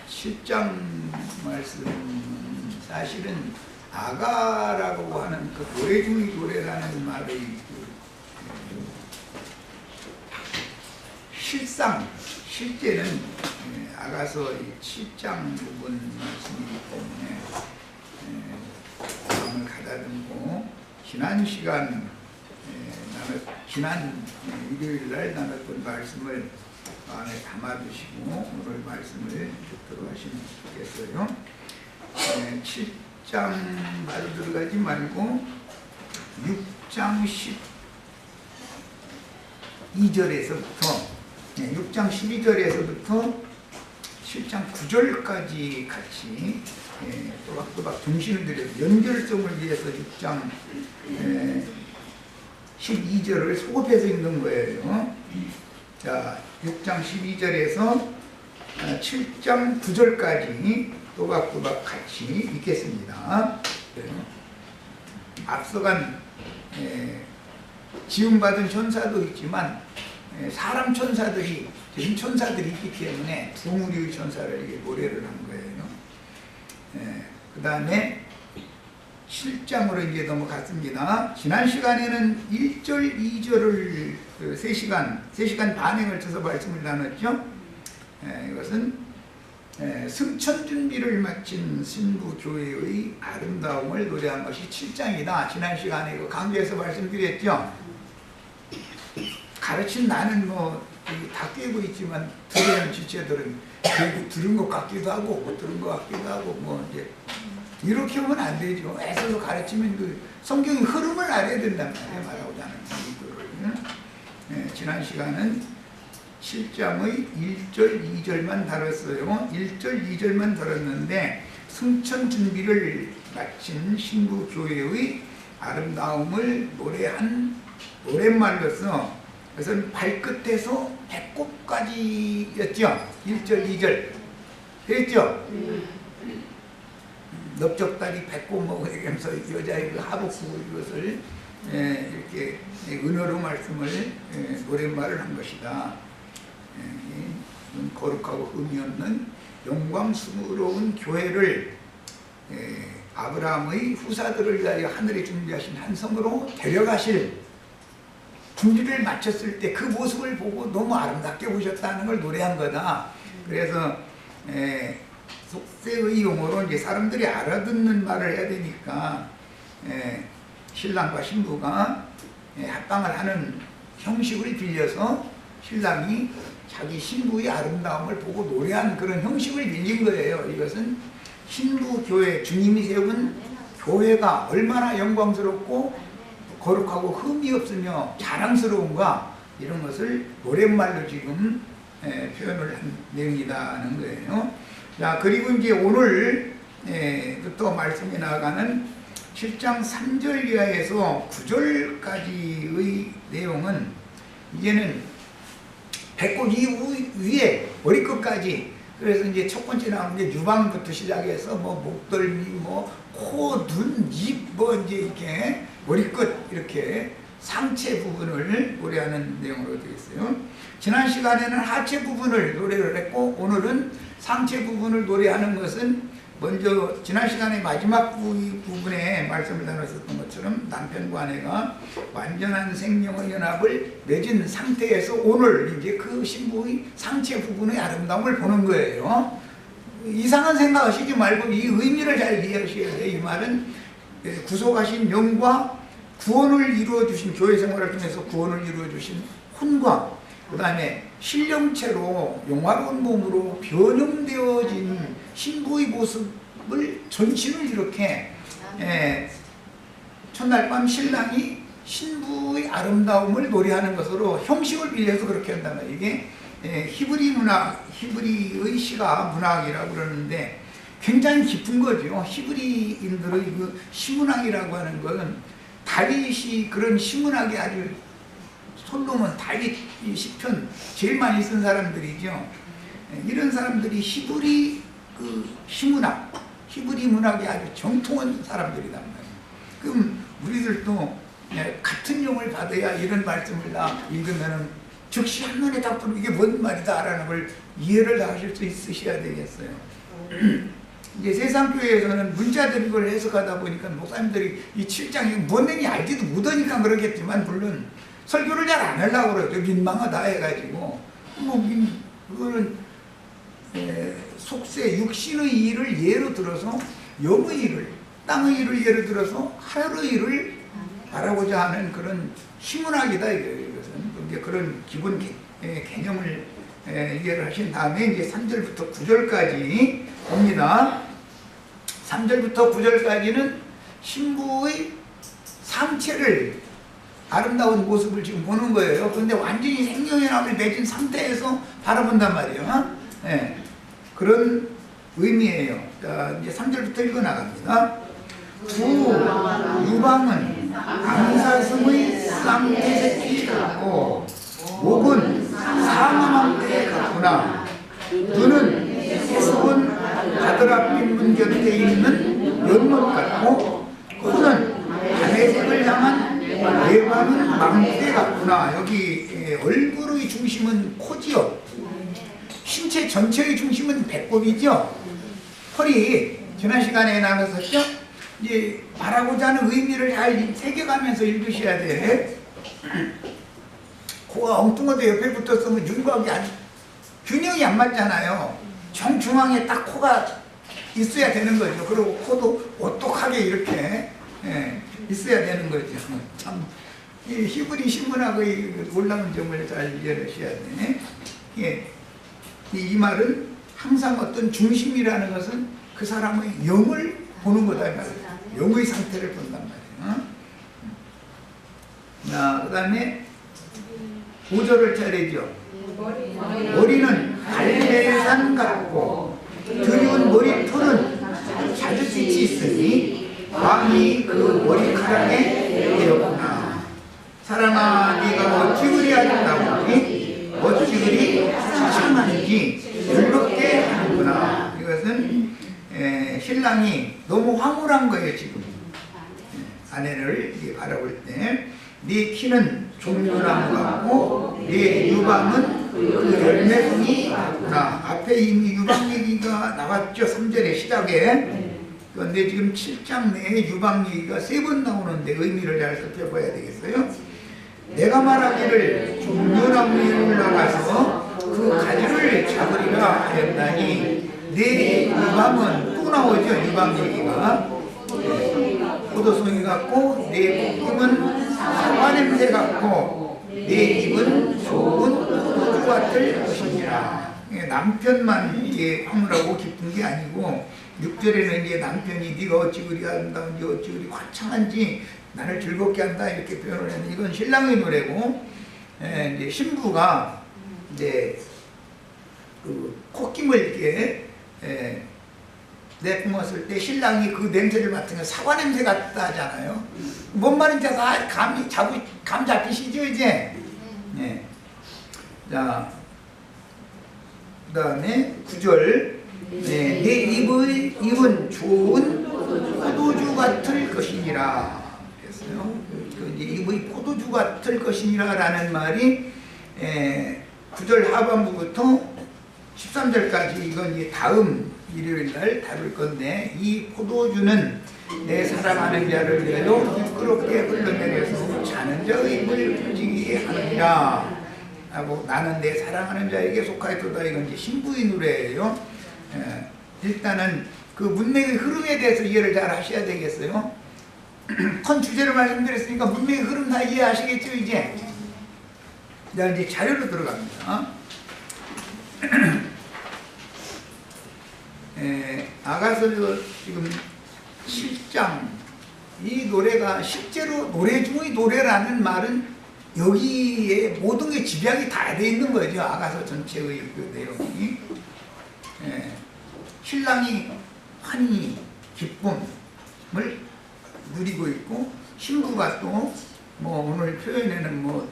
7장 말씀 사실은 아가라고 하는 그 노래 중의 노래라는 말의 실제는 아가서 7장 부분 말씀이기 때문에 마음을 가다듬고 지난 일요일날 나눴던 말씀을 마음에 담아두시고 오늘 말씀을 듣도록 하시면 좋겠어요. 7장 바로 들어가지 말고 6장 12절에서부터 6장 12절에서부터 7장 9절까지 같이 또박또박 중심을 들여서 연결성을 위해서 6장 12절을 소급해서 읽는 거예요. 자, 6장 12절에서 7장 9절까지 또박또박 같이 읽겠습니다. 앞서간 지음받은 천사도 있지만 사람 천사들이, 된 천사들이 있기 때문에 두 무리의 천사를 노래를 한 거예요. 그 다음에 7장으로 이제 넘어갔습니다. 지난 시간에는 1절, 2절을 3시간 반에 걸쳐서 말씀을 나눴죠. 이것은 승천 준비를 마친 신부교회의 아름다움을 노래한 것이 7장이다. 지난 시간에 이거 강조해서 말씀드렸죠. 가르친 나는 다 깨고 있지만 들으는 지체들은 들은 것 같기도 하고 못 들은 것 같기도 하고 이제 이렇게 하면 안 되죠. 애써서 가르치면 그 성경의 흐름을 알아야 된단 말이에요. 말하고자 하는 이거를. 지난 시간은 7장의 1절, 2절만 다뤘어요. 1절, 2절만 다뤘는데 승천 준비를 마친 신부교회의 아름다움을 노래한 노랫말로서 그것은 발끝에서 배꼽까지였죠. 1절, 2절. 그랬죠? 넓적다리 배꼽 먹으면서 여자의 그 하복부 이것을 이렇게 은어로 말씀을 노랫말을 한 것이다. 거룩하고 흠이 없는 영광스러운 교회를 아브라함의 후사들을 위하여 하늘에 준비하신 한 성으로 데려가실 준비를 마쳤을 때 그 모습을 보고 너무 아름답게 보셨다는 걸 노래한 거다. 그래서 속세의 용어로 이제 사람들이 알아듣는 말을 해야 되니까 신랑과 신부가 합방을 하는 형식을 빌려서 신랑이 자기 신부의 아름다움을 보고 노래한 그런 형식을 빌린 거예요. 이것은 신부교회, 주님이 세운 교회가 얼마나 영광스럽고 거룩하고 흠이 없으며 자랑스러운가, 이런 것을 노랫말로 지금 표현을 한 내용이라는 거예요. 자, 그리고 이제 오늘부터 말씀이 나아가는 7장 3절 이하에서 9절까지의 내용은 이제는 배꼽 위에 머리끝까지, 그래서 이제 첫 번째 나오는 게 유방부터 시작해서 목덜미, 코, 눈, 입, 이제 이렇게 머리끝 이렇게 상체 부분을 노래하는 내용으로 되어 있어요. 지난 시간에는 하체 부분을 노래를 했고 오늘은 상체 부분을 노래하는 것은 먼저 지난 시간에 마지막 부분에 말씀을 나눴었던 것처럼 남편과 아내가 완전한 생명의 연합을 맺은 상태에서 오늘 이제 그 신부의 상체 부분의 아름다움을 보는 거예요. 이상한 생각하시지 말고 이 의미를 잘 이해하셔야 돼요. 이 말은 구속하신 영과 구원을 이루어주신, 교회 생활을 통해서 구원을 이루어주신 혼과 그 다음에 신령체로 영화로운 몸으로 변형되어진 신부의 모습을 전신을 이렇게 첫날 밤 신랑이 신부의 아름다움을 노래하는 것으로 형식을 빌려서 그렇게 한단 말이에요. 이게 히브리 문학, 히브리의 시가 문학이라고 그러는데 굉장히 깊은 거죠. 히브리인들의 그 시문학이라고 하는 것은 다윗이 그런 시문학이 아주 솔로몬, 다윗 시편 제일 많이 쓴 사람들이죠. 이런 사람들이 히브리 그 시문학, 히브리 문학이 아주 정통한 사람들이란 말이에요. 그럼 우리들도 같은 용을 받아야 이런 말씀을 다 읽으면 즉시 한눈에 딱 보면 이게 뭔 말이다라는 걸 이해를 다 하실 수 있으셔야 되겠어요. 이제 세상교회에서는 문자들 이걸 해석하다 보니까 목사님들이 이 7장이 뭔 내용이 알지도 못하니까 그러겠지만, 물론 설교를 잘 안 하려고 그러죠. 민망하다 해가지고. 그거는 속세, 육신의 일을 예로 들어서 영의 일을, 땅의 일을 예로 들어서 하늘의 일을 바라고자 하는 그런 희문학이다 이것은. 그런 기본 개념을 이해를 하신 다음에 이제 3절부터 9절까지 봅니다. 3절부터 9절까지는 신부의 상체를, 아름다운 모습을 지금 보는 거예요. 그런데 완전히 생명연합을 맺은 상태에서 바라본단 말이에요. 그런 의미예요. 자, 이제 3절부터 읽어나갑니다. 두 유방은 암사슴의 쌍태새끼 같고 목은 상어망대 같구나. 눈은 해수은 바드라빛 문 곁에 있는 연못 같고 코는 밤의색을 향한 예방은 망대 같구나. 여기 얼굴의 중심은 코지요. 신체 전체의 중심은 배꼽이죠. 털이 지난 시간에 나눴었죠. 이제 말하고자 하는 의미를 잘 새겨가면서 읽으셔야 돼. 코가 엉뚱하게 옆에 붙었으면 윤곽이 균형이 안 맞잖아요. 정중앙에 딱 코가 있어야 되는 거죠. 그리고 코도 오똑하게 이렇게 있어야 되는 거죠. 참 이 히브리 신문학의 놀라운 점을 잘 이해하셔야 돼. 이 말은 항상 어떤 중심이라는 것은 그 사람의 영을 보는 거다 말이에요. 영의 상태를 본단 말이에요. 그 다음에 5절을 차례죠. 머리는 갈멜산 같고 드리운 머리털은 자주빛이 있으니 왕이 그 머리카락에 되었구나. 사랑아, 네가 어찌 그리 아름다우니 어찌 그리 차창한지 즐겁게 하는구나. 이것은 신랑이 너무 황홀한 거예요. 지금 아내를 바라볼 때. 네 키는 종려나무 같고 네 유방은 그 열매송이 같구나. 앞에 이미 유방 얘기가 나왔죠. 3절의 시작에. 그런데 지금 7장 내에 유방 얘기가 3번 나오는데 의미를 잘 살펴봐야 되겠어요. 내가 말하기를 종려나무 위에 올라가서 그 가지를 잡으리라 하였다니 네 유방은 또 나오죠. 유방 얘기가 포도송이 같고 네 복음은 사과 냄새 같고 네 입은 좋은 포도주 같을 것이니라. 남편만 이게 황홀하고 기쁜 게 아니고 6절에는 이제 남편이 네가 어찌 그리 아름다운지 어찌 그리 화창한지 나를 즐겁게 한다 이렇게 표현을 했는데 이건 신랑의 노래고, 이제 신부가 이제 그 콧김을 이렇게 내뿜었을 때 신랑이 그 냄새를 맡으면 사과 냄새 같다 하잖아요. 뭔 말인지 다 감 잡히시죠 이제? 자, 그 다음에 9절. 내 입은 좋은 포도주 같을 것이니라. 그랬어요. 이제 입의 포도주 같을 것이니라 라는 말이 9절 하반부부터 13절까지 이건 이제 다음 일요일 날 다룰 건데, 이 포도주는 내 사랑하는 자를 위하여 미끄럽게 흘러내려서 자는 자의 입을 펴지게 하느니라 하고, 나는 내 사랑하는 자에게 속하였도다. 이건 이제 신부의 노래예요. 일단은 그 문맥의 흐름에 대해서 이해를 잘 하셔야 되겠어요. 큰 주제를 말씀드렸으니까 문맥의 흐름 다 이해하시겠죠 이제? 자, 이제 자료로 들어갑니다. 아가서 지금 7장, 이 노래가 실제로 노래 중의 노래라는 말은 여기에 모든 게 집약이 다 돼 있는 거죠. 아가서 전체의 그 내용이. 신랑이 환희, 기쁨을 누리고 있고, 신부가 또 뭐 오늘 표현에는 뭐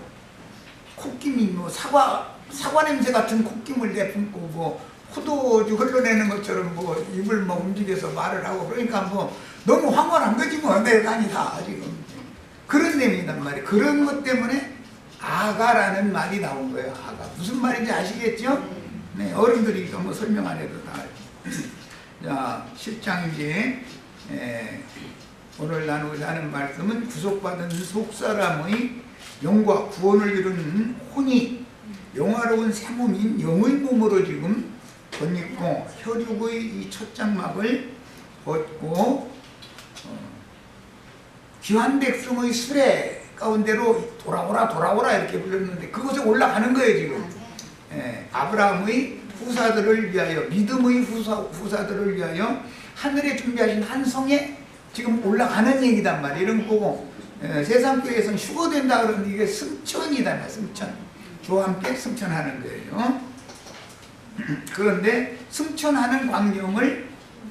콧김이 뭐 사과 냄새 같은 콧김을 내뿜고 뭐 포도주 흘러내는 것처럼 뭐 입을 뭐 움직여서 말을 하고, 그러니까 뭐 너무 황홀한 거지 뭐 내가 아니다 지금 그런 내용이란 말이에요. 그런 것 때문에 아가라는 말이 나온 거예요. 아가. 무슨 말인지 아시겠죠? 네, 어른들이 뭐 설명 안 해도 다 알죠. 자, 7장이지. 오늘 나누고자 하는 말씀은 구속받은 속사람의 영과 구원을 이루는 혼이 영화로운 새 몸인 영의 몸으로 지금 덧입고 혈육의 이 첫 장막을 벗고 귀한 백성의 수레 가운데로 돌아오라 이렇게 불렀는데 그곳에 올라가는 거예요 지금. 아브라함의 후사들을 위하여, 믿음의 후사들을 위하여 하늘에 준비하신 한 성에 지금 올라가는 얘기단 말이에요. 이런 거고 세상교회에서는 휴거된다 그러는데 이게 승천이다. 승천. 주와 함께 승천하는 거예요. 그런데 승천하는 광경을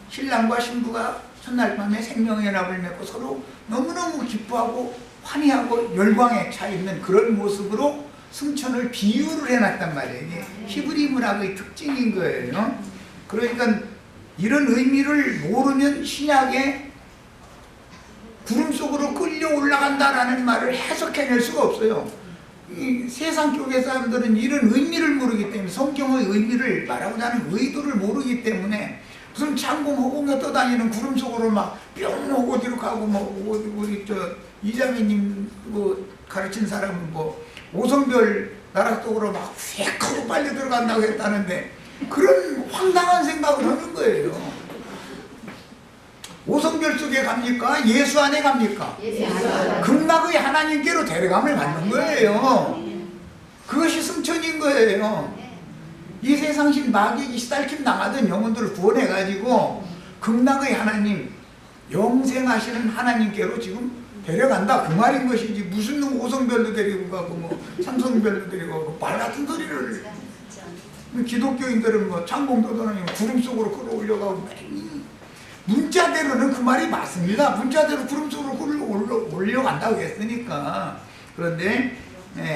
신랑과 신부가 첫날 밤에 생명연합을 맺고 서로 너무너무 기뻐하고 환희하고 열광에 차 있는 그런 모습으로 승천을 비유를 해놨단 말이에요. 이게 히브리 문학의 특징인 거예요. 그러니까 이런 의미를 모르면 신약에 구름 속으로 끌려 올라간다라는 말을 해석해낼 수가 없어요. 이 세상 쪽의 사람들은 이런 의미를 모르기 때문에, 성경의 의미를 말하고자 하는 의도를 모르기 때문에 무슨 창공 허공에 떠다니는 구름 속으로 막 뿅 오고 뒤로 가고 뭐 우리 이자매님 뭐 가르친 사람은 뭐 오성별 나라 속으로 막 휙 하고 빨리 들어간다고 했다는데 그런 황당한 생각을 하는 거예요. 오성별 속에 갑니까? 예수 안에 갑니까? 극락의 하나님께로 데려감을 받는 거예요. 그것이 승천인 거예요. 이 세상신 마귀에게 시달림 당하던 영혼들을 구원해가지고 극락의 하나님, 영생하시는 하나님께로 지금 데려간다 그 말인 것이지, 무슨 오성별로 데리고 가고 뭐 삼성별로 데리고 가고 말 같은 소리를. 기독교인들은 뭐 창공도 다니고 구름 속으로 끌어올려가고, 문자대로는 그 말이 맞습니다. 문자대로 구름 속으로 올려간다고 했으니까. 그런데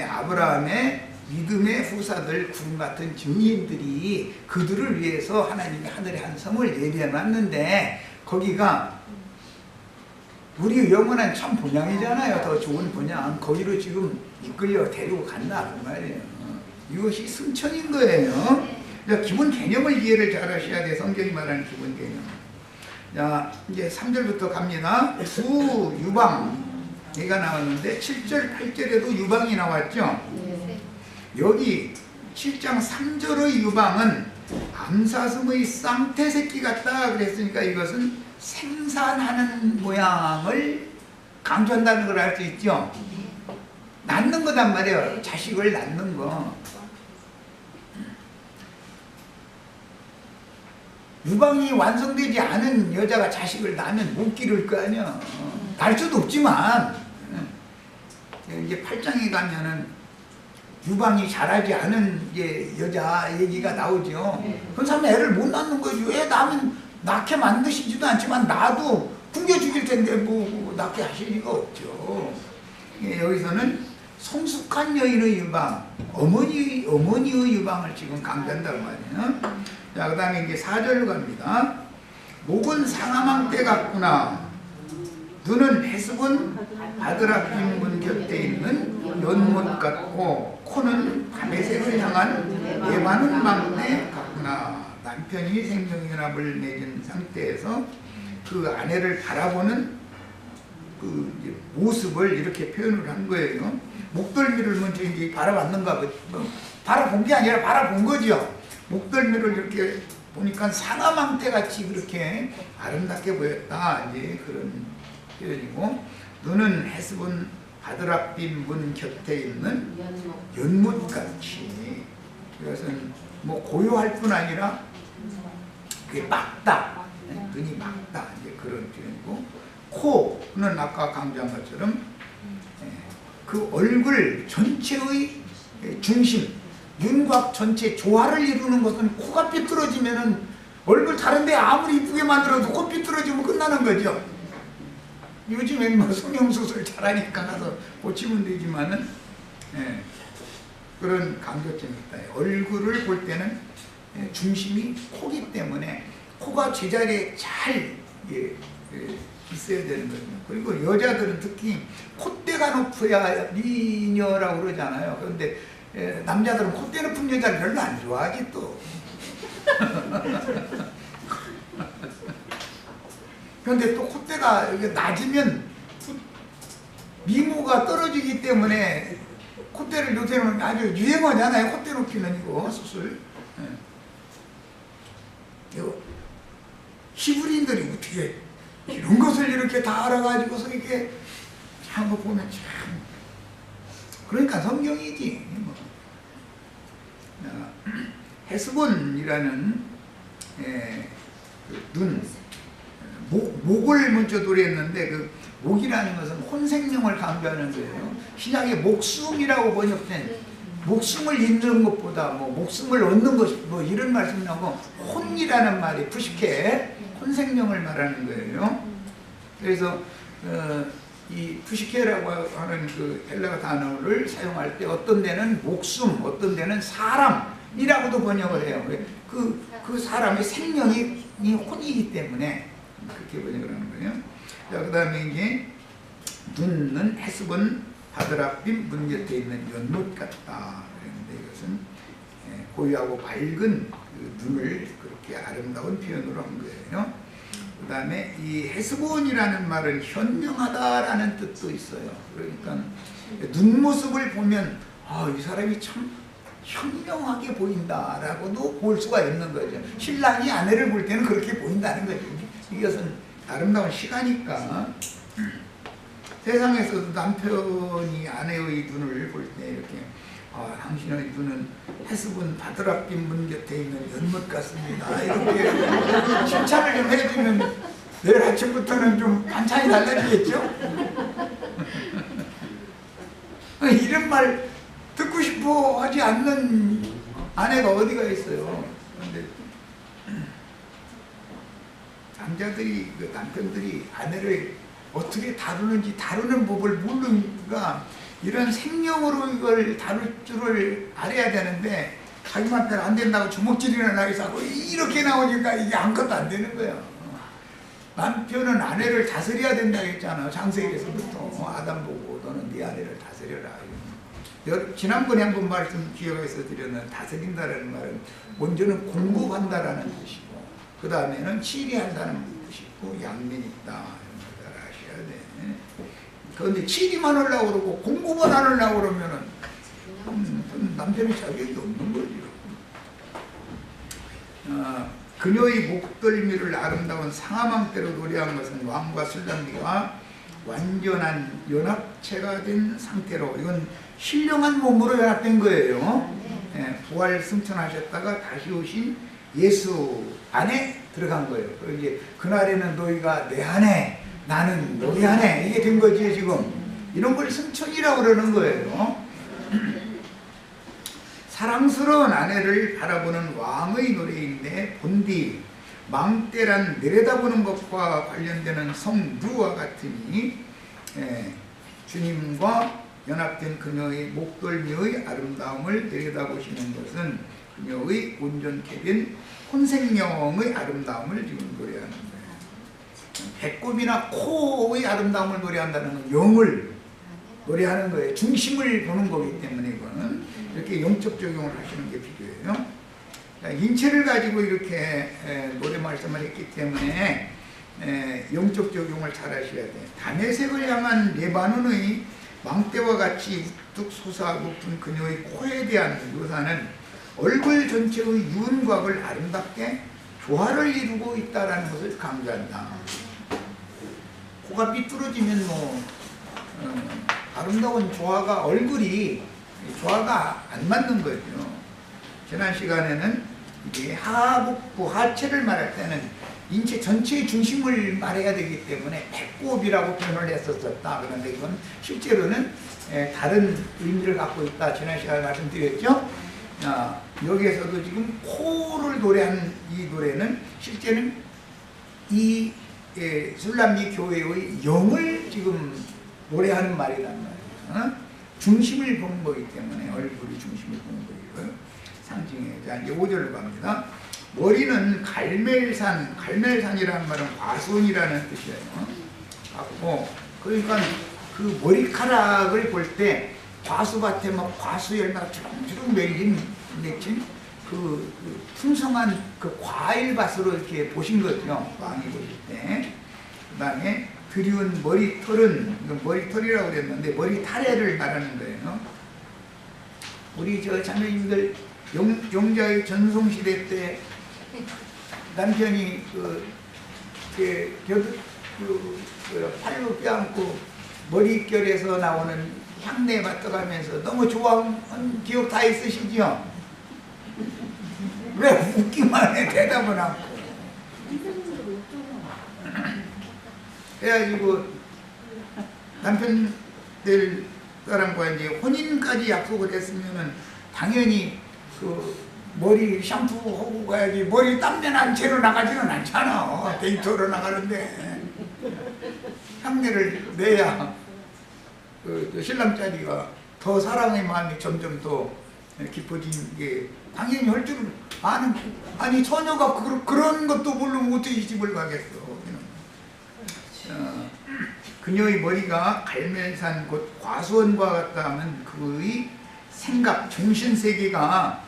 아브라함의 믿음의 후사들, 구름 같은 증인들이 그들을 위해서 하나님이 하늘에 한 성을 예비해놨는데 거기가 우리 영원한 참 본향이잖아요. 더 좋은 본향. 거기로 지금 이끌려 데리고 간다 그 말이에요. 이것이 승천인 거예요. 기본 개념을 이해를 잘 하셔야 돼. 성경이 말하는 기본 개념. 자, 이제 3절부터 갑니다. 두 유방 얘가 나왔는데 7절, 8절에도 유방이 나왔죠. 여기 7장 3절의 유방은 암사슴의 쌍태 새끼 같다 그랬으니까 이것은 생산하는 모양을 강조한다는 걸 알 수 있죠. 낳는 거단 말이에요. 자식을 낳는 거. 유방이 완성되지 않은 여자가 자식을 낳으면 못 기를 거 아니야. 낳을 수도 없지만 이제 8장에 가면은 유방이 자라지 않은 이제 여자 얘기가 나오죠. 그런 사람은 애를 못 낳는 거죠. 애 낳으면 낳게 만드시지도 않지만 낳아도 굶겨 죽일 텐데 뭐 낳게 하실 리가 없죠. 여기서는 성숙한 여인의 유방, 어머니의 유방을 지금 강조한다고 말이에요. 자, 그 다음에 이제 4절로 갑니다. 목은 상아망대 같구나. 눈은 해수분 바드라빔 문 곁에 있는 연못 같고 코는 담에색을 향한 예반은 망대 같구나. 남편이 생명연합을 맺은 상태에서 그 아내를 바라보는 그 이제 모습을 이렇게 표현을 한 거예요. 목덜미를 먼저 이제 바라봤는가, 바라본 게 아니라 바라본 거죠. 목덜미를 이렇게 보니까 상아망대 같이 그렇게 아름답게 보였다. 이제 그런 표현이고, 눈은 해수분 바드라빔 문 곁에 있는 연못 같이. 이것은 뭐 고요할 뿐 아니라 그게 막다. 눈이 막다. 이제 그런 표현이고, 코는 아까 강조한 것처럼 그 얼굴 전체의 중심, 윤곽 전체 조화를 이루는 것은 코가 삐뚤어지면은 얼굴 다른데 아무리 이쁘게 만들어도 코 삐뚤어지면 끝나는 거죠. 요즘엔 뭐 성형수술 잘하니까 가서 고치면 되지만은 그런 강조점이 있다. 얼굴을 볼 때는 중심이 코기 때문에 코가 제자리에 잘 있어야 되는 거죠. 그리고 여자들은 특히 콧대가 높아야 미녀라고 그러잖아요. 그런데 남자들은 콧대 높은 여자를 별로 안 좋아하지 또. 그런데 또 콧대가 낮으면 미모가 떨어지기 때문에 콧대를 요새는 아주 유행어잖아요. 콧대 높이는 이거 수술. 이거 히브리인들이 어떻게 이런 것을 이렇게 다 알아가지고서 이렇게 참 보면 참 그러니까 성경이지. 뭐. 헤스본이라는 눈 목을 먼저 노래했는데 그 목이라는 것은 혼생명을 강조하는 거예요. 신약에 목숨이라고 번역된 목숨을 잃는 것보다 뭐 목숨을 얻는 것 뭐 이런 말씀이 나오고 혼이라는 말이 푸시케 혼생명을 말하는 거예요. 그래서 이 푸시케라고 하는 그 헬라어 단어를 사용할 때 어떤 데는 목숨, 어떤 데는 사람이라고도 번역을 해요. 그 사람의 생명이 혼이기 때문에 그렇게 번역을 하는 거예요. 자, 그 다음에 이제 눈은 헤스본 바드라빔 문 곁에 있는 연못 같다. 그런데 이것은 고요하고 밝은 그 눈을 그렇게 아름다운 표현으로 한 거예요. 그 다음에 이 헤스본이라는 말은 현명하다라는 뜻도 있어요. 그러니까 눈 모습을 보면 이 사람이 참 현명하게 보인다라고도 볼 수가 있는 거죠. 신랑이 아내를 볼 때는 그렇게 보인다는 거죠. 이것은 아름다운 시가니까. 세상에서도 남편이 아내의 눈을 볼 때 이렇게 당신의 눈은 헤스본 바드라빔 문 곁에 있는 연못 같습니다. 이렇게 칭찬을 좀 해주면 내일 아침부터는 좀 반찬이 달라지겠죠? 이런 말 듣고 싶어 하지 않는 아내가 어디가 있어요. 그런데 남자들이, 그 남편들이 아내를 어떻게 다루는지 다루는 법을 모르니까 이런 생명으로 이걸 다룰 줄을 알아야 되는데 자기 맘대로 안 된다고 주먹질이나 나기서 하고 이렇게 나오니까 이게 아무것도 안 되는 거예요. 남편은 아내를 다스려야 된다고 했잖아. 창세기에서부터 아담 보고 너는 네 아내를 다스려라. 지난번에 한번 말씀 기억해서 드렸는데 다스린다라는 말은 먼저는 공급한다라는 뜻이고 그 다음에는 치리한다는 뜻이고 양면이 있다. 그런데 치리만 하려고 그러고 공부만 하려고 그러면은 남편의 자격이 없는 거죠. 그녀의 목덜미를 아름다운 상아망대로 노래한 것은 왕과 술람비가 완전한 연합체가 된 상태로 이건 신령한 몸으로 연합된 거예요. 부활 승천하셨다가 다시 오신 예수 안에 들어간 거예요. 그리고 이제 그날에는 너희가 내 안에 나는 너희 안에 이게 된 거지 지금. 이런 걸 승천이라고 그러는 거예요. 사랑스러운 아내를 바라보는 왕의 노래인데 본디 망대란 내려다보는 것과 관련되는 성두와 같으니 주님과 연합된 그녀의 목덜미의 아름다움을 내려다보시는 것은 그녀의 온전케 된 혼생명의 아름다움을 지금 노래하는 거예요. 배꼽이나 코의 아름다움을 노래한다는 건 영을 노래하는 거예요. 중심을 보는 거기 때문에 이거는 이렇게 영적 적용을 하시는 게 필요해요. 인체를 가지고 이렇게 노래 말씀을 했기 때문에 영적 적용을 잘 하셔야 돼요. 다메섹을 향한 레바논의 망대와 같이 우뚝 솟아 높은 그녀의 코에 대한 묘사는 얼굴 전체의 윤곽을 아름답게 조화를 이루고 있다는 것을 강조한다. 코가 삐뚤어지면 아름다운 조화가 얼굴이 조화가 안 맞는 거죠. 지난 시간에는 이게 하복부 하체를 말할 때는 인체 전체의 중심을 말해야 되기 때문에 배꼽이라고 표현을 했었다. 그런데 이건 실제로는 다른 의미를 갖고 있다. 지난 시간에 말씀드렸죠. 여기에서도 지금 코를 노래한 이 노래는 실제는 이 술람미 교회의 영을 지금 노래하는 말이란 말이에요. 중심을 보는 거기 때문에 얼굴이 중심을 보는 거고요. 상징해요. 자, 이제 5절로 갑니다. 머리는 갈멜산, 갈멜산이라는 말은 과수원이라는 뜻이에요. 받고, 그러니까 그 머리카락을 볼 때 과수밭에 막 과수열매가 주렁주렁 매진 맺힌 그 풍성한 그 과일밭으로 이렇게 보신 거죠. 왕이 보실 때. 그 다음에 드리운 머리털은, 머리털이라고 그랬는데 머리타래를 말하는 거예요. 우리 저 자매님들 용자의 전송시대 때 남편이 팔로 껴안고 머릿결에서 나오는 향내 맡아가면서 너무 좋아하는 기억 다 있으시죠? 왜 웃기만 해 대답은 않고. 그래가지고 남편들 사람과 이제 혼인까지 약속을 했으면은 당연히 그 머리 샴푸하고 가야지. 머리 땀내난 채로 나가지는 않잖아. 데이트로 나가는데 향내를 내야 그 신랑자리가 더 사랑의 마음이 점점 더 깊어지는 게 당연히 할 줄 아는. 아니 처녀가 그런 것도 모르면 어떻게 이 집을 가겠어. 그녀의 머리가 갈멜산 곧 과수원과 같다 하면 그의 생각, 정신세계가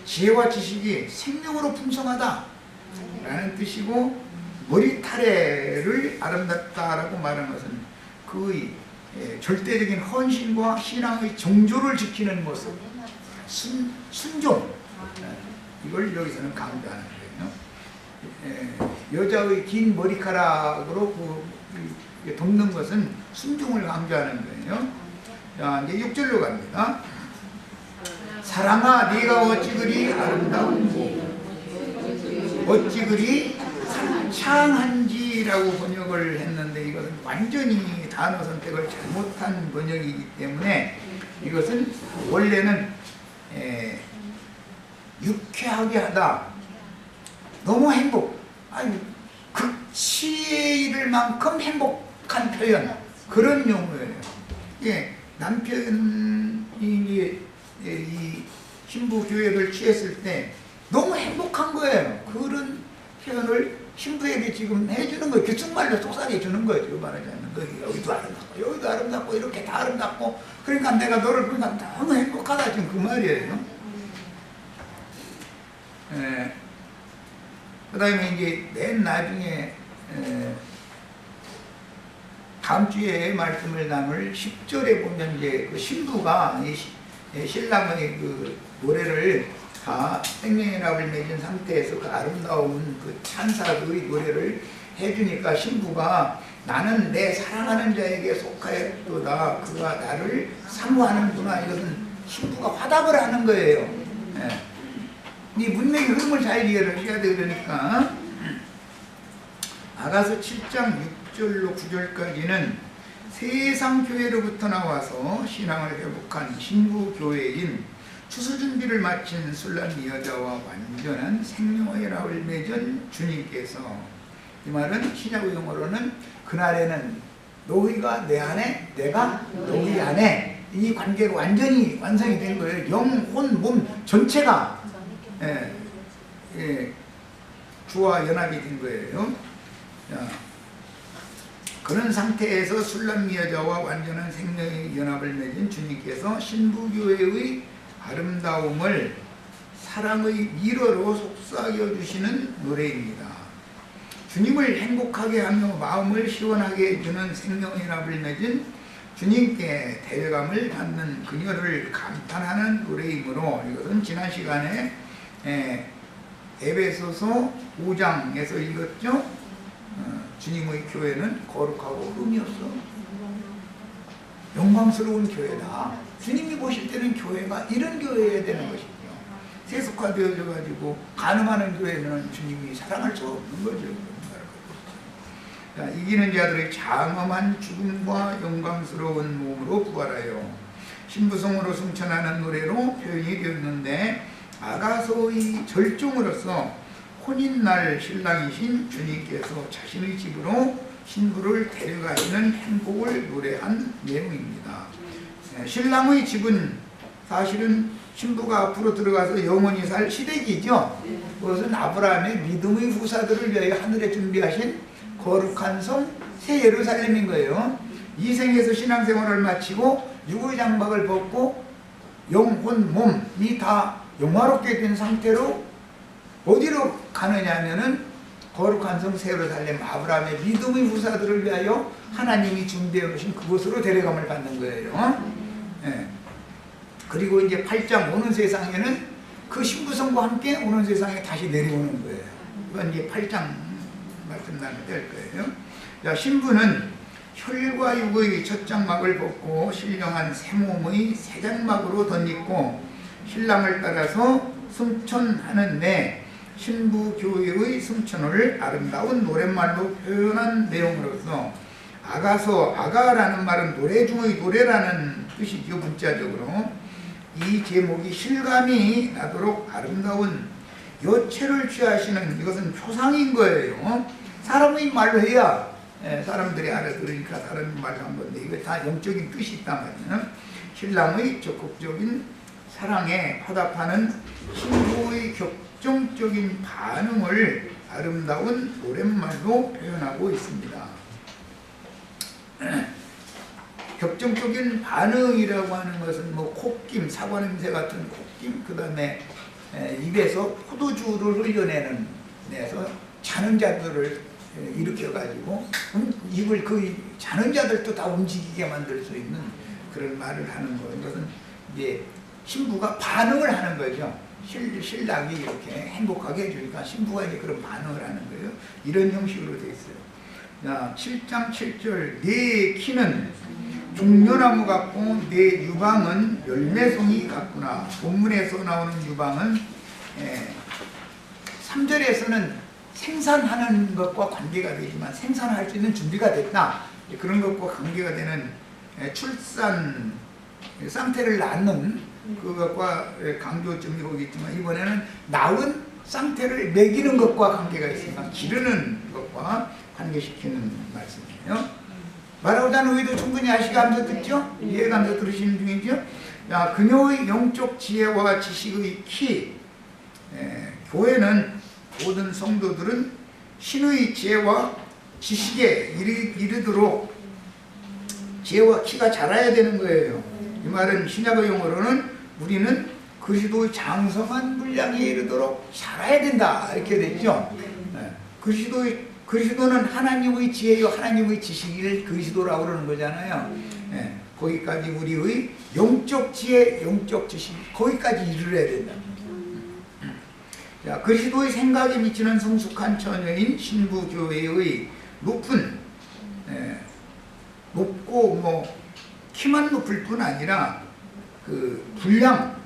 지혜와 지식이 생명으로 풍성하다 라는 뜻이고, 머리타래를 아름답다라고 말하는 것은 그의 절대적인 헌신과 신앙의 정조를 지키는 모습, 순종, 이걸 여기서는 강조하는 거예요. 여자의 긴 머리카락으로 돕는 것은 순종을 강조하는 거예요. 자, 이제 6절로 갑니다. 사랑아, 네가 어찌 그리 아름다운고 어찌 그리 창한지라고 번역을 했는데, 이것은 완전히 단어 선택을 잘못한 번역이기 때문에 이것은 원래는 유쾌하게 하다, 너무 아니 극치에 이를 만큼 행복한 표현, 그런 용어예요. 예, 남편이 이 신부 교육을 취했을 때 너무 행복한 거예요. 그런 표현을 신부에게 지금 해주는 거예요. 규칙말로 속삭여 주는 거죠. 말하자면 여기도 아름답고 여기도 아름답고 이렇게 다 아름답고, 그러니까 내가 너를 보니까 너무 행복하다, 지금 그 말이에요. 그 다음에 이제 맨 나중에 다음 주에 말씀을 나눌 10절에 보면 이제 그 신부가 신랑의 그 노래를 다 생명의 납을 맺은 상태에서 그 아름다운 그 찬사의 노래를 해주니까 신부가 나는 내 사랑하는 자에게 속하였도다, 그가 나를 사모하는구나, 이것은 신부가 화답을 하는 거예요. 이 문맥의 흐름을 잘 이해를 해야 돼. 그러니까 아가서 7장 6절로 9절까지는 세상 교회로부터 나와서 신앙을 회복한 신부 교회인 추수 준비를 마친 술람이 여자와 완전한 생명의 납을 맺은 주님께서, 이 말은 신약 용어로는 그날에는 너희가 내 안에 내가 너희 안에, 이 관계가 완전히 완성이 된 거예요. 영, 혼, 몸 전체가 주와 연합이 된 거예요. 자, 그런 상태에서 술람미 여자와 완전한 생명의 연합을 맺은 주님께서 신부교회의 아름다움을 사랑의 미러로 속삭여 주시는 노래입니다. 주님을 행복하게 하며 마음을 시원하게 해주는 생명의 연합을 맺은 주님께 대감을 받는 그녀를 감탄하는 노래이므로, 이것은 지난 시간에 에베소서 5장에서 읽었죠. 주님의 교회는 거룩하고 흠이 없어 영광스러운 교회다. 주님이 보실 때는 교회가 이런 교회여야 되는 것이죠. 세속화되어져 가지고 간음하는 교회는 주님이 사랑할 수 없는 거죠. 자, 이기는 자들의 장엄한 죽음과 영광스러운 몸으로 부활하여 신부성으로 승천하는 노래로 표현이 되었는데, 아가서의 절정으로서 혼인날 신랑이신 주님께서 자신의 집으로 신부를 데려가시는 행복을 노래한 내용입니다. 신랑의 집은 사실은 신부가 앞으로 들어가서 영원히 살 시댁이죠. 그것은 아브라함의 믿음의 후사들을 위하여 하늘에 준비하신 거룩한 성 새 예루살렘인 거예요. 이 생에서 신앙생활을 마치고 육의 장막을 벗고 영혼, 몸이 다 영화롭게 된 상태로 어디로 가느냐 하면은 거룩한 성 새 예루살렘, 아브라함의 믿음의 후사들을 위하여 하나님이 준비해 놓으신 그곳으로 데려감을 받는 거예요. 예. 그리고 이제 8장 오는 세상에는 그 신부성과 함께 오는 세상에 다시 내려오는 거예요. 이건 이제 8장 말씀 나누면 될 거예요. 자, 신부는 혈과 육의 첫 장막을 벗고 신령한 새 몸의 새 장막으로 덧입고 신랑을 따라서 승천하는데 신부 교회의 승천을 아름다운 노랫말로 표현한 내용으로서 아가서, 아가라는 말은 노래 중의 노래라는 뜻이죠. 문자적으로 이 제목이 실감이 나도록 아름다운 여체를 취하시는, 이것은 표상인 거예요. 사람의 말로 해야 사람들이 알아들으니까 다른 말로 한 건데 이거 다 영적인 뜻이 있단 말이에요. 신랑의 적극적인 사랑에 화답하는 신부의 격정적인 반응을 아름다운 노랫말로 표현하고 있습니다. 격정적인 반응이라고 하는 것은 뭐 콧김, 사과 냄새 같은 콧김, 그 다음에 입에서 포도주를 흘려내는 내서 자는 자들을 일으켜가지고 입을 그 자는 자들도 다 움직이게 만들 수 있는 그런 말을 하는 거예요. 이것은 이제 신부가 반응을 하는 거죠. 신랑이 이렇게 행복하게 해주니까 신부가 이제 그런 반응을 하는 거예요. 이런 형식으로 되어 있어요. 자, 7장 7절 네 키는 종려나무 같고 네 유방은 열매송이 같구나. 본문에서 나오는 유방은 3절에서는 생산하는 것과 관계가 되지만 생산할 수 있는 준비가 됐다. 그런 것과 관계가 되는 출산 쌍태를 낳는 그것과 강조점이 거기 있지만 이번에는 낳은 쌍태를 먹이는 것과 관계가 있으니까 기르는 것과 관계시키는 말씀이에요. 말하고자 하는 의도 충분히 아시면서 듣죠? 이해가면서 들으시는 중이죠? 자, 그녀의 영적 지혜와 지식의 키. 교회는 모든 성도들은 신의 지혜와 지식에 이르도록 지혜와 키가 자라야 되는 거예요. 이 말은 신약의 용어로는 우리는 그리스도의 장성한 분량에 이르도록 자라야 된다 이렇게 됐죠. 그리스도는 하나님의 지혜요 하나님의 지식을 그리스도라고 그러는 거잖아요. 거기까지 우리의 영적 지혜, 영적 지식 거기까지 이르러야 된다. 자, 그리스도의 생각에 미치는 성숙한 처녀인 신부교회의 높은 높고 뭐 키만 높을 뿐 아니라 그 분량,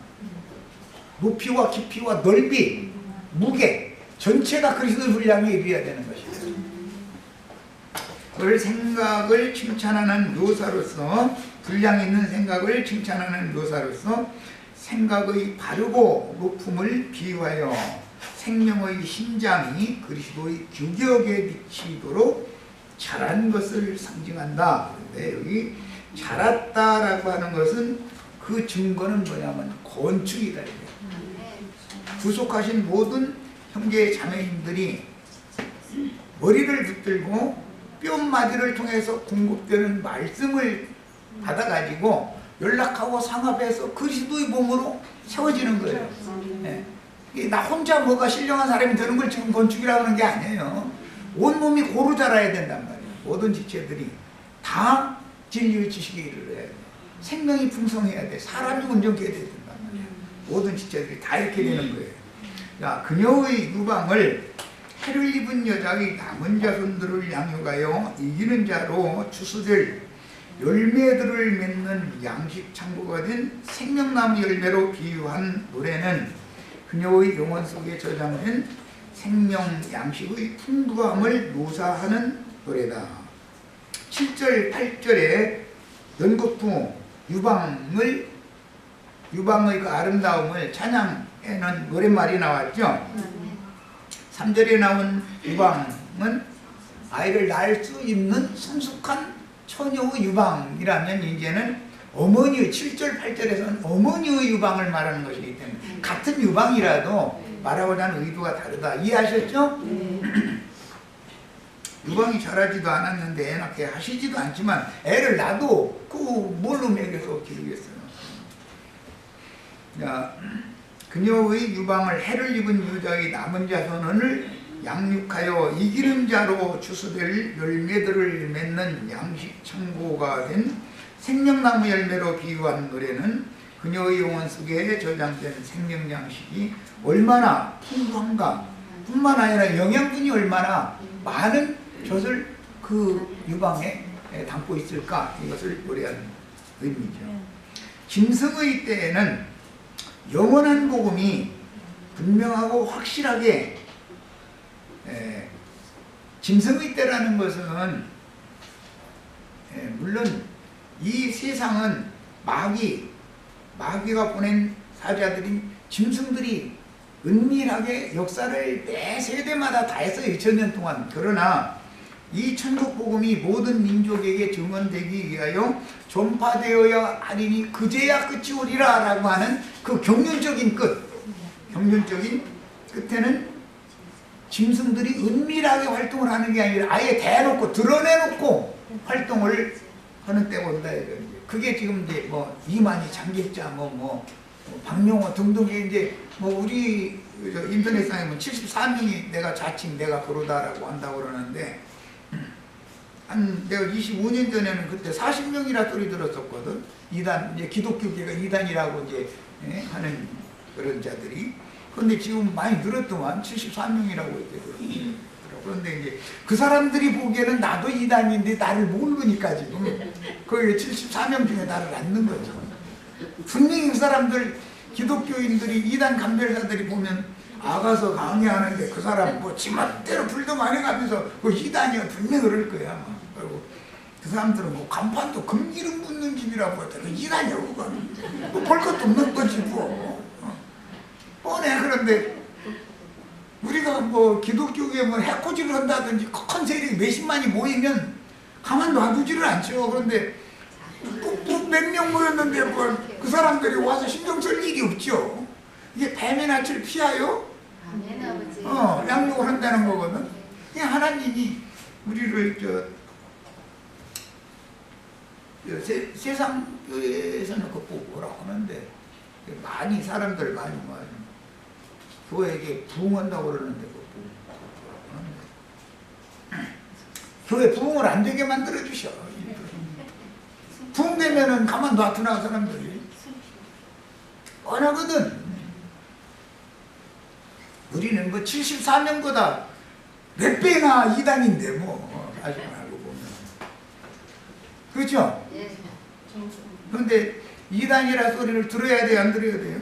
높이와 깊이와 넓이, 무게 전체가 그리스도의 분량에 이르러야 되는 것이에요. 그걸 생각을 칭찬하는 묘사로서 분량 있는 생각을 칭찬하는 묘사로서 생각의 바르고 높음을 비유하여 생명의 심장이 그리스도의 규격에 미치도록 자란 것을 상징한다. 근데 여기 자랐다라고 하는 것은 그 증거는 뭐냐면 건축이다. 구속하신 모든 형제 자매님들이 머리를 붙들고 뼘마디를 통해서 공급되는 말씀을 받아가지고 연락하고 상합해서 그리스도의 몸으로 세워지는 거예요. 나 혼자 뭐가 신령한 사람이 되는 걸 지금 건축이라고 하는 게 아니에요. 온몸이 고루 자라야 된단 말이에요. 모든 지체들이 다 진리의 지식에 이르러야 돼. 생명이 풍성해야 돼. 사람이 온전케 해야 된단 말이에요. 모든 지체들이 다 이렇게 되는 거예요. 자, 그녀의 유방을 해를 입은 여자의 남은 자손들을 양육하여 이기는 자로 추수될 열매들을 맺는 양식 창고가 된 생명나무 열매로 비유한 노래는 그녀의 영혼 속에 저장된 생명 양식의 풍부함을 묘사하는 노래다. 7절, 8절에 연거푸 유방의 그 아름다움을 찬양하는 노랫말이 나왔죠. 3절에 나온 유방은 아이를 낳을 수 있는 성숙한 처녀의 유방이라면 이제는 어머니의 7절, 8절에서는 어머니의 유방을 말하는 것이기 때문에 같은 유방이라도 말하고자 하는 의도가 다르다. 이해하셨죠? 유방이 자라지도 않았는데 애 낳게 하시지도 않지만 애를 낳아도 그 뭘로 먹여서 기르겠어요. 자, 그녀의 유방을 해를 입은 여자의 남은 자손을 양육하여 이기는 자로 추수될 열매들을 맺는 양식 창고가 된 생명나무 열매로 비유한 노래는 그녀의 영혼 속에 저장된 생명 양식이 얼마나 풍부한가, 뿐만 아니라 영양분이 얼마나 많은 젖을 그 유방에 담고 있을까, 이것을 노래하는 의미죠. 짐승의 때에는 영원한 복음이 분명하고 확실하게, 짐승의 때라는 것은 물론 이 세상은 마귀가 보낸 사자들인 짐승들이 은밀하게 역사를 매 세대마다 다 했어요. 2000년 동안. 그러나 이 천국 복음이 모든 민족에게 증언되기 위하여 전파되어야 하리니 그제야 끝이 오리라 라고 하는 그 경륜적인 끝에는 짐승들이 은밀하게 활동을 하는 게 아니라 아예 대놓고 드러내놓고 활동을 하는 때가 온다. 그게 지금 이제 뭐 이만희, 장길자, 박용호 등등이 이제 우리 인터넷상에 보면 74명이 내가 자칭 내가 그러다라고 한다고 그러는데, 내가 25년 전에는 그때 40명이라 소리 들었었거든. 이단, 이제 기독교계가 이단이라고 이제 하는 그런 자들이. 그런데 지금 많이 늘었더만 74명이라고 했대. 그런데 이제 그 사람들이 보기에는 나도 이단인데 나를 모르니까 지금 거기 74명 중에 나를 안 넣는 거죠. 분명히 그 사람들, 기독교인들이 이단 감별사들이 보면 아가서 강의하는데 그 사람 지멋대로 불도 많이 가면서 이단이야 분명히 그럴 거야. 그리고 그 사람들은 간판도 금기름 붓는 집이라고 했더니 이단이라고 볼 것도 없는 거지 뻔해. 그런데 우리가 기독교계 해코지를 한다든지 큰 세력이 몇십만이 모이면 가만 놔두지를 않죠. 그런데 몇 명 모였는데 그 사람들이 와서 신경 쓸 일이 없죠. 이게 뱀의 낯을 피하여 양육을 한다는 거거든. 하나님이 우리를 세상 교회에서는 그거 뭐라고 하는데 많이 사람들 많이 교회에게 부흥한다고 그러는데 교회 부흥을 안 되게 만들어 주셔. 부흥되면은 가만 놔두나 사람들이 뻔하거든. 우리는 74명보다 몇 배나 이단인데 아직 알고 보면 그렇죠? 그런데 이단이라 소리를 들어야 돼요, 안 들어야 돼요?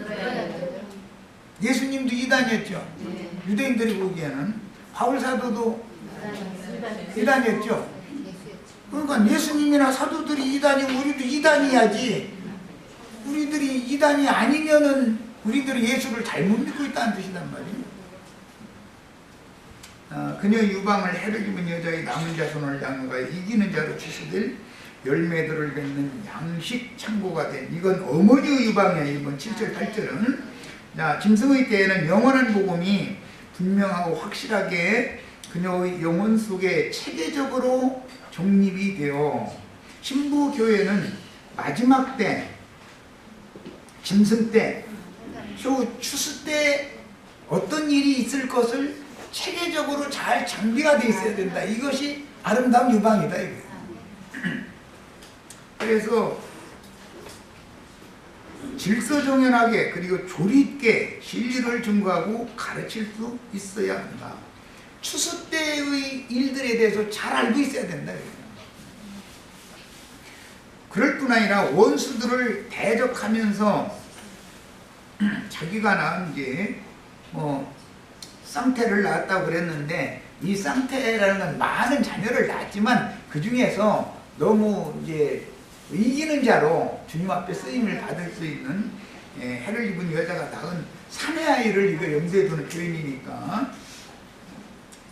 예수님도 이단이었죠. 유대인들이 보기에는 바울 사도도 이단이었죠. 그러니까 예수님이나 사도들이 이단이고 우리도 이단이야지. 우리들이 이단이 아니면은 우리들이 예수를 잘못 믿고 있다는 뜻이란 말이에요. 그녀 유방을 해를 입은 여자의 남은 자손을 양육하여 이기는 자로 추수될 열매들을 맺는 양식 창고가 된, 이건 어머니의 유방이야. 이번 7절 8절은 짐승의 때에는 영원한 복음이 분명하고 확실하게 그녀의 영혼 속에 체계적으로 정립이 되어 신부교회는 마지막 때, 짐승 때, 추수 때 어떤 일이 있을 것을 체계적으로 잘 장비가 되어 있어야 된다. 이것이 아름다운 유방이다. 그래서 질서정연하게 그리고 조리 있게 진리를 증거하고 가르칠 수 있어야 한다. 추수 때의 일들에 대해서 잘 알고 있어야 된다. 그럴 뿐 아니라 원수들을 대적하면서 자기가 낳은 게 쌍태를 낳았다고 그랬는데, 이 쌍태라는 건 많은 자녀를 낳았지만 그 중에서 너무 이제 이기는 자로 주님 앞에 쓰임을 받을 수 있는 해를 입은 여자가 낳은 사내 아이를 이거 염두에 두는 표현이니까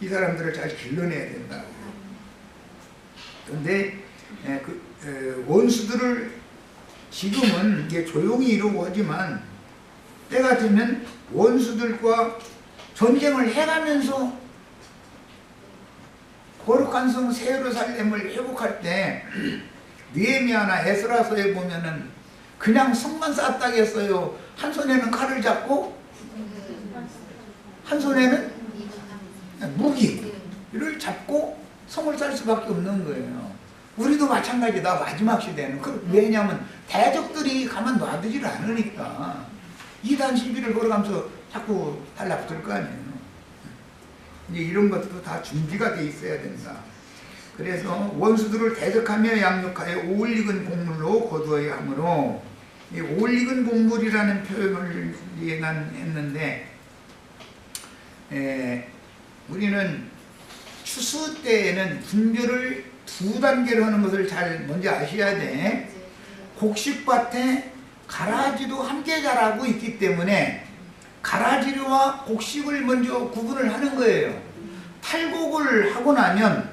이 사람들을 잘 길러내야 된다. 그런데 원수들을 지금은 이게 조용히 이루고 하지만 때가 되면 원수들과 전쟁을 해가면서 거룩한 성 새 예루살렘을 회복할 때 느헤미야나 에스라서에 보면은 그냥 성만 쌓았다겠어요. 한 손에는 칼을 잡고 한 손에는 무기를 잡고 성을 쌓을 수밖에 없는 거예요. 우리도 마찬가지다. 마지막 시대는. 왜냐하면 대적들이 가만 놔두지를 않으니까 이단 시비를 걸어가면서 자꾸 달라붙을 거 아니에요. 이제 이런 것도 다 준비가 돼 있어야 된다. 그래서 원수들을 대적하며 양육하여 오울익은 곡물로 거두어야 하므로, 이 오울익은 곡물이라는 표현을 했는데, 우리는 추수 때에는 분별을 두 단계로 하는 것을 잘 먼저 아셔야 돼. 곡식밭에 가라지도 함께 자라고 있기 때문에 가라지와 곡식을 먼저 구분을 하는 거예요. 탈곡을 하고 나면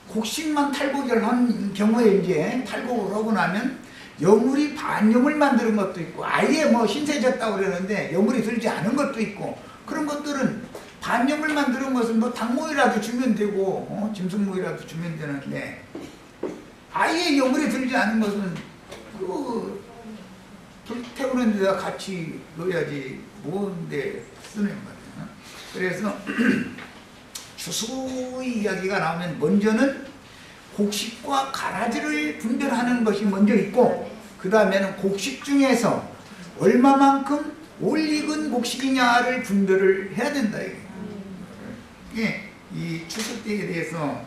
곡식만 탈곡을 한 경우에 이제 탈곡을 하고 나면 여물이 반여물 만드는 것도 있고, 아예 뭐 신세졌다고 그러는데 여물이 들지 않은 것도 있고, 그런 것들은 반염을 만드는 것은 뭐 당모이라도 주면 되고 짐승모이라도 주면 되는데, 아예 여물이 들지 않은 것은 그 불 태우는 데다 같이 넣어야지 뭔데 쓰는 말이야. 그래서 추수의 이야기가 나오면 먼저는 곡식과 가라지를 분별하는 것이 먼저 있고, 그 다음에는 곡식 중에서 얼마만큼 올익은 곡식이냐를 분별을 해야 된다. 이게 이 추수 때에 대해서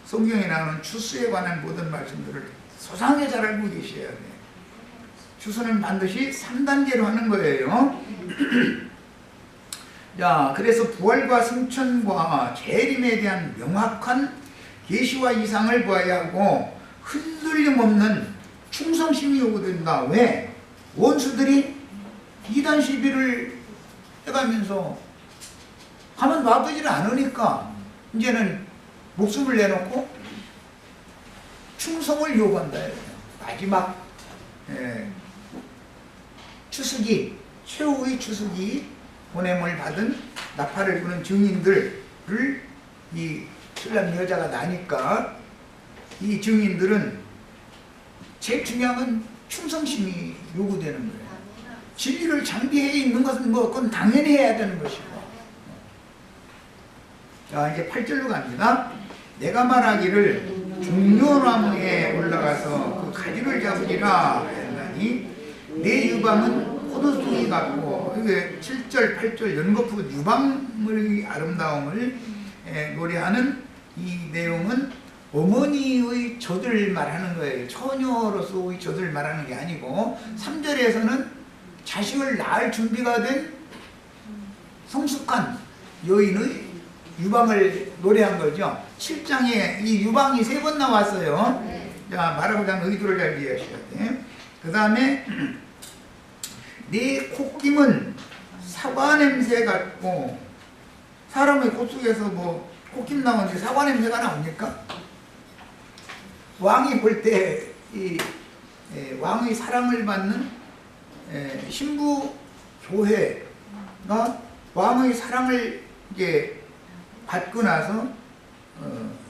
성경에 나오는 추수에 관한 모든 말씀들을 소상하게 잘 알고 계셔야 돼요. 추수는 반드시 3단계로 하는 거예요. 자, 그래서 부활과 승천과 재림에 대한 명확한 계시와 이상을 보아야 하고 흔들림 없는 충성심이 요구된다. 왜? 원수들이 이단 시비를 해가면서 가만 놔두지를 않으니까 이제는 목숨을 내놓고 충성을 요구한다. 마지막 추수기, 최후의 추수기 보냄을 받은 나팔을 부는 증인들을, 이 신랑 여자가 나니까 이 증인들은 제일 중요한 건 충성심이 요구되는 거예요. 진리를 장비해 있는 것은 뭐 그건 당연히 해야 되는 것이고. 자, 이제 8절로 갑니다. 내가 말하기를 종려나무에 올라가서 그 가지를 잡으리라 했나니 내 유방은 포도송이 같고, 이게 7절 8절 연거푸 유방의 아름다움을 노래하는 이 내용은 어머니의 젖을 말하는 거예요. 처녀로서의 젖을 말하는 게 아니고, 3절에서는 자식을 낳을 준비가 된 성숙한 여인의 유방을 노래한 거죠. 7장에 이 유방이 3번 나왔어요. 자, 말하고자 하는 의도를 잘 이해하셔야 돼. 그 다음에 네 콧김은 사과 냄새 같고, 사람의 콧 속에서 뭐 콧김 나오는데 사과 냄새가 나옵니까? 왕이 볼 때 이 왕의 사랑을 받는 신부 교회가 왕의 사랑을 이제 받고 나서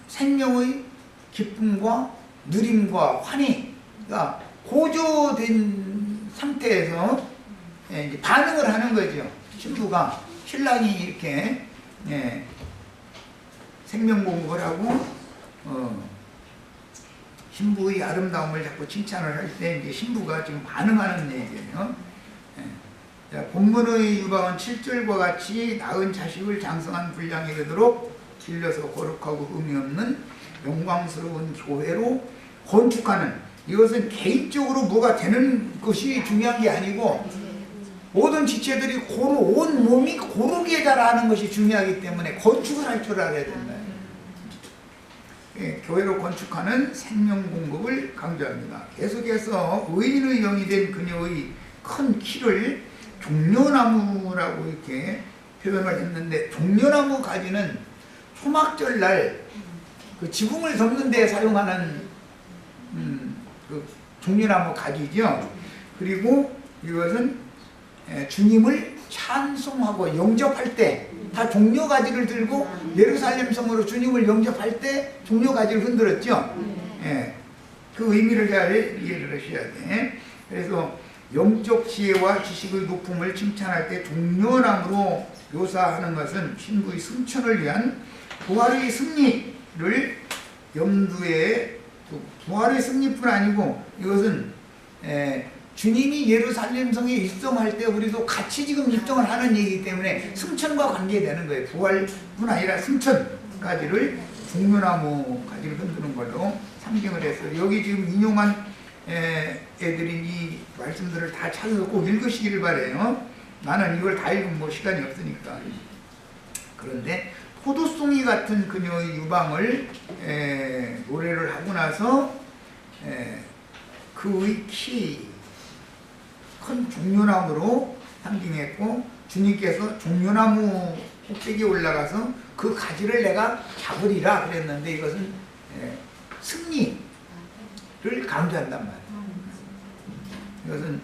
생명의 기쁨과 누림과 환희가 고조된 상태에서 이제 반응을 하는 거죠. 신부가, 신랑이 이렇게 생명 공급을 하고 신부의 아름다움을 자꾸 칭찬을 할 때 이제 신부가 지금 반응하는 얘기예요. 자, 본문의 유방은 7절과 같이 낳은 자식을 장성한 분량에 이르도록 길러서 거룩하고 흠이 없는 영광스러운 교회로 건축하는, 이것은 개인적으로 뭐가 되는 것이 중요한 게 아니고 모든 지체들이 온 몸이 고르게 자라는 것이 중요하기 때문에 건축을 할 줄 알아야 된다. 교회로 건축하는 생명 공급을 강조합니다. 계속해서 의인의 영이 된 그녀의 큰 키를 종려나무라고 이렇게 표현을 했는데, 종려나무 가지는 초막절날 그 지붕을 덮는 데 사용하는 그 종려나무 가지죠. 그리고 이것은 주님을 찬송하고 영접할 때 다 종려가지를 들고 예루살렘 성으로 주님을 영접할 때 종려가지를 흔들었죠. 예, 그 의미를 잘 이해를 하셔야 돼. 그래서 영적 지혜와 지식의 높음을 칭찬할 때 종려나무로 묘사하는 것은 신부의 승천을 위한 부활의 승리를 염두에, 부활의 승리뿐 아니고 이것은 주님이 예루살렘 성에 입성할 때 우리도 같이 지금 입성을 하는 얘기이기 때문에 승천과 관계되는 거예요. 부활뿐 아니라 승천까지를 종려나무 가지를 흔드는 걸로 상징을 했어요. 여기 지금 인용한 애들이 이 말씀들을 다 찾아서 꼭 읽으시기를 바래요. 나는 이걸 다 읽으면 뭐 시간이 없으니까. 그런데 포도송이 같은 그녀의 유방을 노래를 하고 나서 그의 키 큰 종려나무로 상징했고, 주님께서 종려나무 꼭대기에 올라가서 그 가지를 내가 잡으리라 그랬는데 이것은 승리를 강조한단 말이에요. 이것은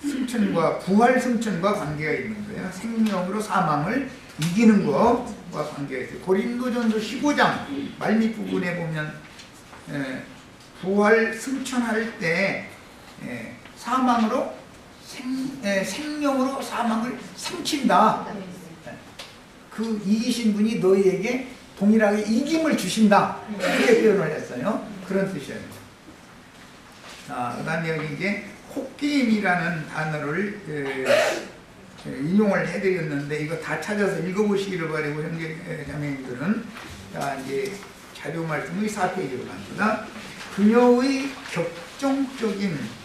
승천과 부활 승천과 관계가 있는 거예요. 생명으로 사망을 이기는 것과 관계가 있어요. 고린도전서 15장 말밑 부분에 보면 부활 승천할 때 사망으로 생명으로 사망을 삼킨다. 그 이기신 분이 너희에게 동일하게 이김을 주신다. 이렇게 표현을 했어요. 그런 뜻이에요. 그 다음에 여기 이제 콧김이라는 단어를 인용을 해드렸는데 이거 다 찾아서 읽어보시기를 바라고 형제 자매님들은. 자, 이제 자료 말씀의 4페이지로 갑니다. 그녀의 격정적인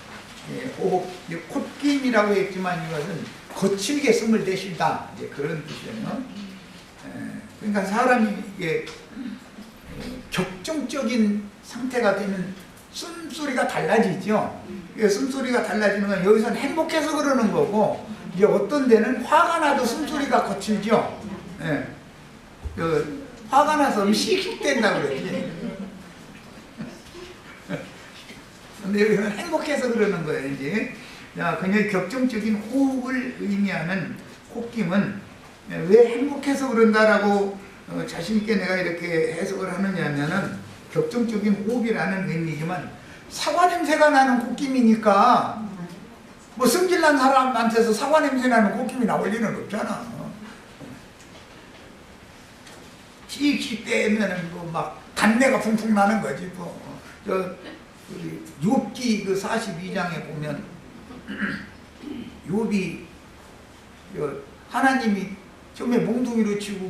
호흡, 콧김이라고 했지만 이것은 거칠게 숨을 내쉰다, 이제 그런 뜻이에요. 그러니까 사람이 이게 격정적인 상태가 되면 숨소리가 달라지죠. 숨소리가 달라지는 건 여기서는 행복해서 그러는 거고, 이제 어떤 데는 화가 나도 숨소리가 거칠죠. 화가 나서 씩씩댄다고 그러지. 근데 여기는 행복해서 그러는 거예요, 이제. 자, 그녀의 격정적인 호흡을 의미하는 콧김은 왜 행복해서 그런다라고 자신있게 내가 이렇게 해석을 하느냐면은, 격정적인 호흡이라는 의미지만 사과 냄새가 나는 콧김이니까 뭐 성질난 사람한테서 사과 냄새 나는 콧김이 나올 리는 없잖아. 씩씩 떼면은 뭐 막 단내가 풍풍 나는 거지. 뭐 욥기 그 42장에 보면 욥이 하나님이 처음에 몽둥이로 치고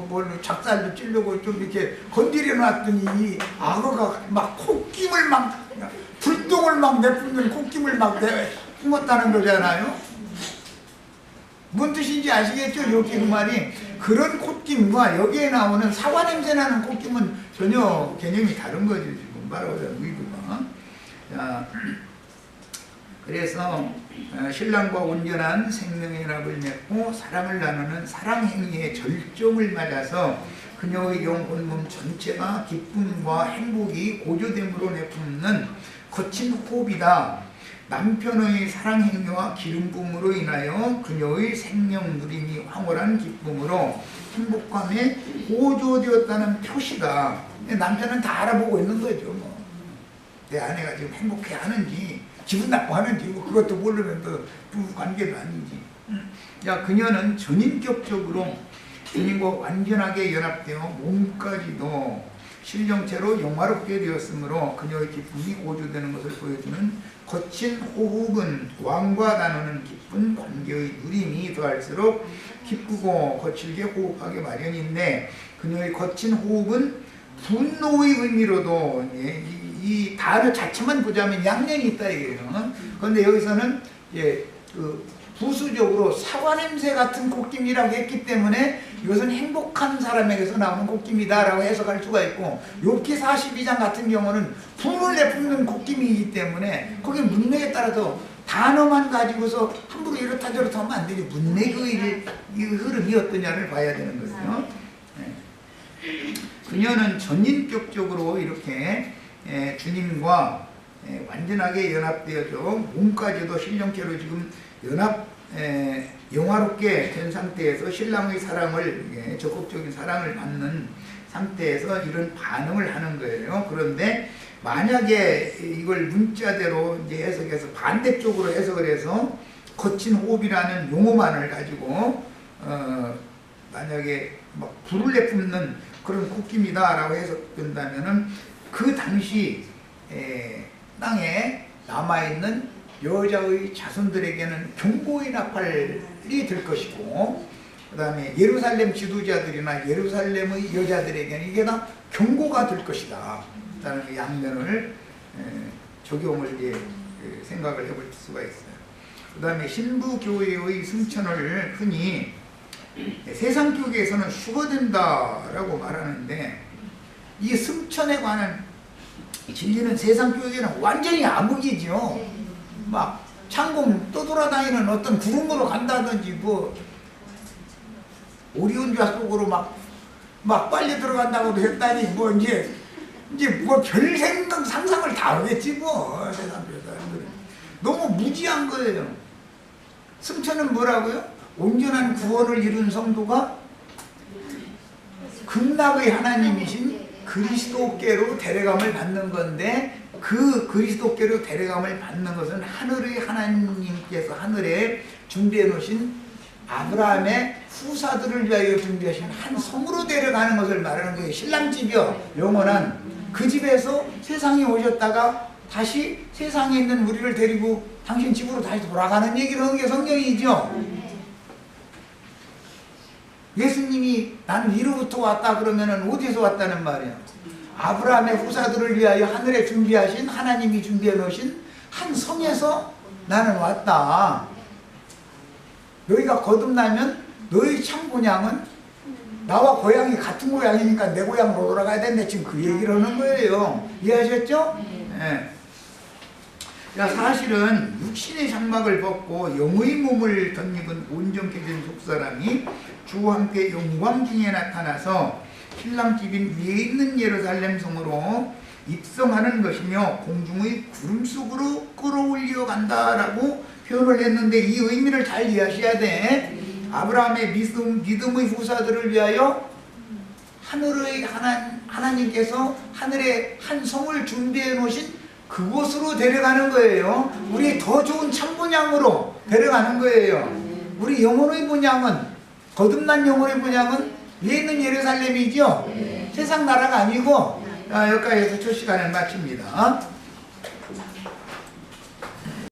뭘로 작살도 찌려고 좀 이렇게 건드려 놨더니 이 악어가 막 콧김을 막 불똥을 막 내뿜는 콧김을 막 뿜었다는 거잖아요. 뭔 뜻인지 아시겠죠? 욥기 그 말이. 그런 콧김과 여기에 나오는 사과 냄새 나는 콧김은 전혀 개념이 다른 거죠. 지금 말하자면 의도가. 자, 그래서 신랑과 온전한 생명의 연합을 맺고 사랑을 나누는 사랑 행위의 절정을 맞아서 그녀의 영혼 몸 전체가 기쁨과 행복이 고조됨으로 내뿜는 거친 호흡이다. 남편의 사랑 행위와 기름 부음으로 인하여 그녀의 생명 누림이 황홀한 기쁨으로 행복감에 고조되었다는 표시다. 남편은 다 알아보고 있는 거죠. 뭐. 내 아내가 지금 행복해 하는지 기분 나빠하는지 뭐 그것도 모르면 또 부부 관계도 아니지. 야, 그녀는 전인격적으로 주님과 완전하게 연합되어 몸까지도 신령체로 영화롭게 되었으므로 그녀의 기쁨이 고조되는 것을 보여주는 거친 호흡은 왕과 나누는 기쁜 관계의 누림이 더할수록 기쁘고 거칠게 호흡하게 마련인데, 그녀의 거친 호흡은 분노의 의미로도 이 단어 자체만 보자면 양면이 있다 이거예요. 그런데 여기서는 그 부수적으로 사과 냄새 같은 콧김이라고 했기 때문에 이것은 행복한 사람에게서 나오는 콧김이다라고 해석할 수가 있고, 욥기 42장 같은 경우는 분을 내뿜는 콧김이기 때문에 거기 문맥에 따라서 단어만 가지고서 함부로 이렇다 저렇다 하면 안 되지. 문맥의 이 흐름이 어떠냐를 봐야 되는 거죠. 그녀는 전인격적으로 이렇게 주님과 완전하게 연합되어져 몸까지도 신령체로 지금 영화롭게 된 상태에서 신랑의 사랑을 적극적인 사랑을 받는 상태에서 이런 반응을 하는 거예요. 그런데 만약에 이걸 문자대로 이제 해석해서 반대쪽으로 해석을 해서 거친 호흡이라는 용어만을 가지고 만약에 막 불을 내뿜는 그런 국기입니다라고 해석된다면은 그 당시 땅에 남아있는 여자의 자손들에게는 경고의 나팔이 될 것이고, 그 다음에 예루살렘 지도자들이나 예루살렘의 여자들에게는 이게 다 경고가 될 것이다 라는 그 양면을 적용을 이제 생각을 해볼 수가 있어요. 그 다음에 신부교회의 승천을 흔히 세상교계에서는 휴거된다라고 말하는데, 이 승천에 관한 진리는 세상교계는 완전히 암흑이죠. 막 창공 떠돌아다니는 어떤 구름으로 간다든지 뭐 오리온 좌석으로 막 빨리 들어간다고도 했다니 뭐 이제 뭐 별 생각 상상을 다 하겠지 뭐. 세상교계는 너무 무지한 거예요. 승천은 뭐라고요? 온전한 구원을 이룬 성도가 극락의 하나님이신 그리스도께로 데려감을 받는 건데, 그 그리스도께로 데려감을 받는 것은 하늘의 하나님께서 하늘에 준비해 놓으신 아브라함의 후사들을 위하여 준비하신 한 성으로 데려가는 것을 말하는 거예요. 신랑집이요, 영원한 그 집에서 세상에 오셨다가 다시 세상에 있는 우리를 데리고 당신 집으로 다시 돌아가는 얘기를 하는 게 성경이죠. 예수님이 나는 위로부터 왔다 그러면은 어디서 왔다는 말이에요? 아브라함의 후사들을 위하여 하늘에 준비하신, 하나님이 준비해 놓으신 한 성에서 나는 왔다. 너희가 거듭나면 너희 참 고향은 나와 고향이 같은 고향이니까 내 고향으로 돌아가야 된다. 지금 그 얘기를 하는 거예요. 이해하셨죠? 네. 사실은 육신의 장막을 벗고 영의 몸을 덧입은 온전케 된 속사람이 주와 함께 영광 중에 나타나서 신랑집인 위에 있는 예루살렘 성으로 입성하는 것이며 공중의 구름 속으로 끌어올려 간다라고 표현을 했는데, 이 의미를 잘 이해하셔야 돼. 아브라함의 믿음의 후사들을 위하여 하늘의 하나님께서 하늘에 한 성을 준비해 놓으신 그곳으로 데려가는 거예요. 우리 더 좋은 참본향으로 데려가는 거예요. 우리 영혼의 본향은, 거듭난 영혼의 본향은 위에 있는 예루살렘이죠. 세상 나라가 아니고. 여기까지 해서 첫 시간을 마칩니다.